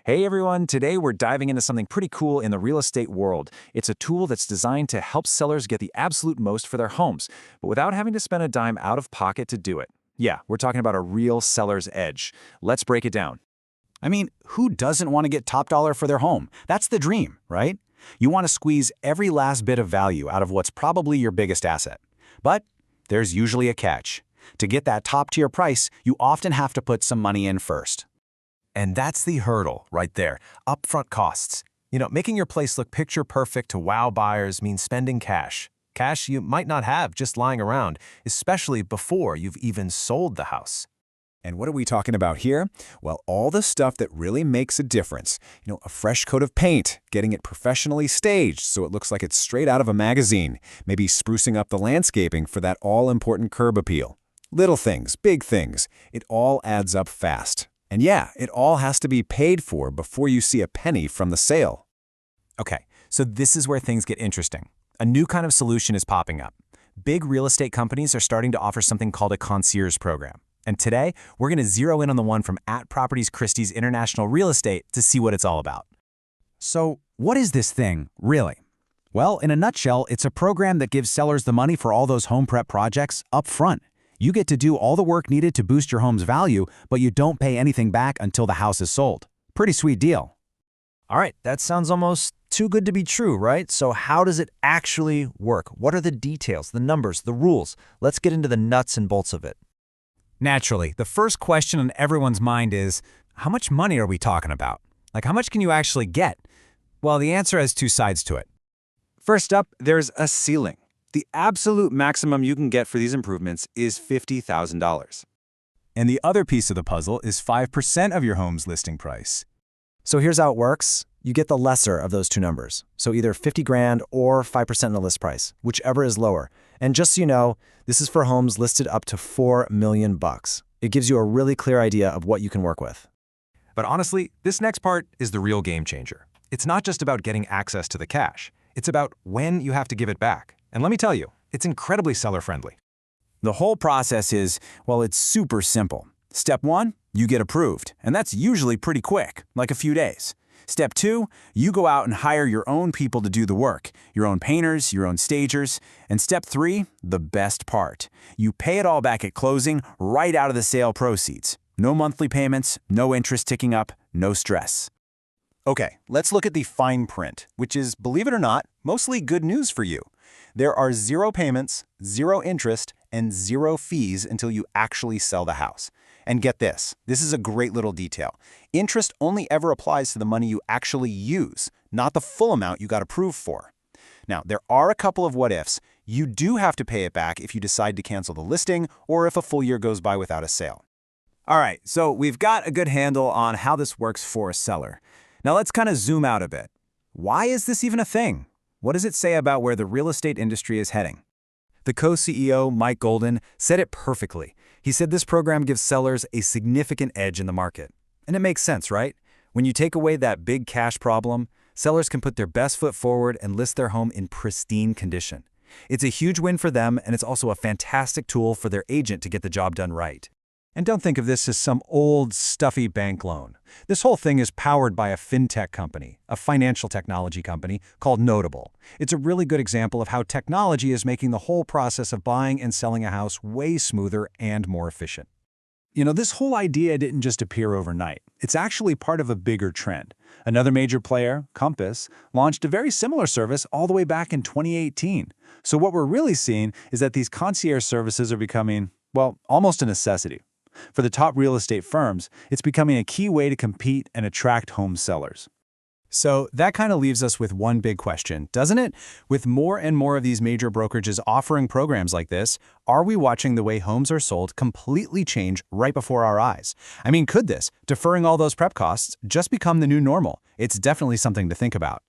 Hey everyone, today we're diving into something pretty cool in the real estate world. It's a tool that's designed to help sellers get the absolute most for their homes, but without having to spend a dime out of pocket to do it. Yeah, we're talking about a real seller's edge. Let's break it down. I mean, who doesn't want to get top dollar for their home? That's the dream, right? You want to squeeze every last bit of value out of what's probably your biggest asset. But there's usually a catch. To get that top-tier price, you often have to put some money in first. And that's the hurdle right there, upfront costs. Making your place look picture perfect to wow buyers means spending cash. Cash you might not have just lying around, especially before you've even sold the house. And what are we talking about here? Well, all the stuff that really makes a difference. A fresh coat of paint, getting it professionally staged so it looks like it's straight out of a magazine, maybe sprucing up the landscaping for that all-important curb appeal. Little things, big things, it all adds up fast. And yeah, it all has to be paid for before you see a penny from the sale. Okay, so this is where things get interesting. A new kind of solution is popping up. Big real estate companies are starting to offer something called a concierge program. And today, we're going to zero in on the one from @Properties Christie's International Real Estate to see what it's all about. So, what is this thing, really? Well, in a nutshell, it's a program that gives sellers the money for all those home prep projects up front. You get to do all the work needed to boost your home's value, but you don't pay anything back until the house is sold. Pretty sweet deal. All right, that sounds almost too good to be true, right? So how does it actually work? What are the details, the numbers, the rules? Let's get into the nuts and bolts of it. Naturally, the first question on everyone's mind is, how much money are we talking about? Like, how much can you actually get? Well, the answer has two sides to it. First up, there's a ceiling. The absolute maximum you can get for these improvements is $50,000. And the other piece of the puzzle is 5% of your home's listing price. So here's how it works. You get the lesser of those two numbers. So either 50 grand or 5% of the list price, whichever is lower. And just so you know, this is for homes listed up to $4 million. It gives you a really clear idea of what you can work with. But honestly, this next part is the real game changer. It's not just about getting access to the cash. It's about when you have to give it back. And let me tell you, it's incredibly seller-friendly. The whole process is, well, it's super simple. Step 1, you get approved, and that's usually pretty quick, like a few days. Step 2, you go out and hire your own people to do the work, your own painters, your own stagers. And step 3, the best part. You pay it all back at closing right out of the sale proceeds. No monthly payments, no interest ticking up, no stress. Okay, let's look at the fine print, which is, believe it or not, mostly good news for you. There are 0 payments, 0 interest, and 0 fees until you actually sell the house. And get this is a great little detail. Interest only ever applies to the money you actually use, not the full amount you got approved for. Now, there are a couple of what-ifs. You do have to pay it back if you decide to cancel the listing or if a full year goes by without a sale. All right, so we've got a good handle on how this works for a seller. Now let's kind of zoom out a bit. Why is this even a thing? What does it say about where the real estate industry is heading? The co-CEO, Mike Golden, said it perfectly. He said this program gives sellers a significant edge in the market. And it makes sense, right? When you take away that big cash problem, sellers can put their best foot forward and list their home in pristine condition. It's a huge win for them, and it's also a fantastic tool for their agent to get the job done right. And don't think of this as some old, stuffy bank loan. This whole thing is powered by a fintech company, a financial technology company called Notable. It's a really good example of how technology is making the whole process of buying and selling a house way smoother and more efficient. This whole idea didn't just appear overnight. It's actually part of a bigger trend. Another major player, Compass, launched a very similar service all the way back in 2018. So what we're really seeing is that these concierge services are becoming, well, almost a necessity. For the top real estate firms, it's becoming a key way to compete and attract home sellers. So that kind of leaves us with one big question, doesn't it? With more and more of these major brokerages offering programs like this, are we watching the way homes are sold completely change right before our eyes? I mean, could this, deferring all those prep costs, just become the new normal? It's definitely something to think about.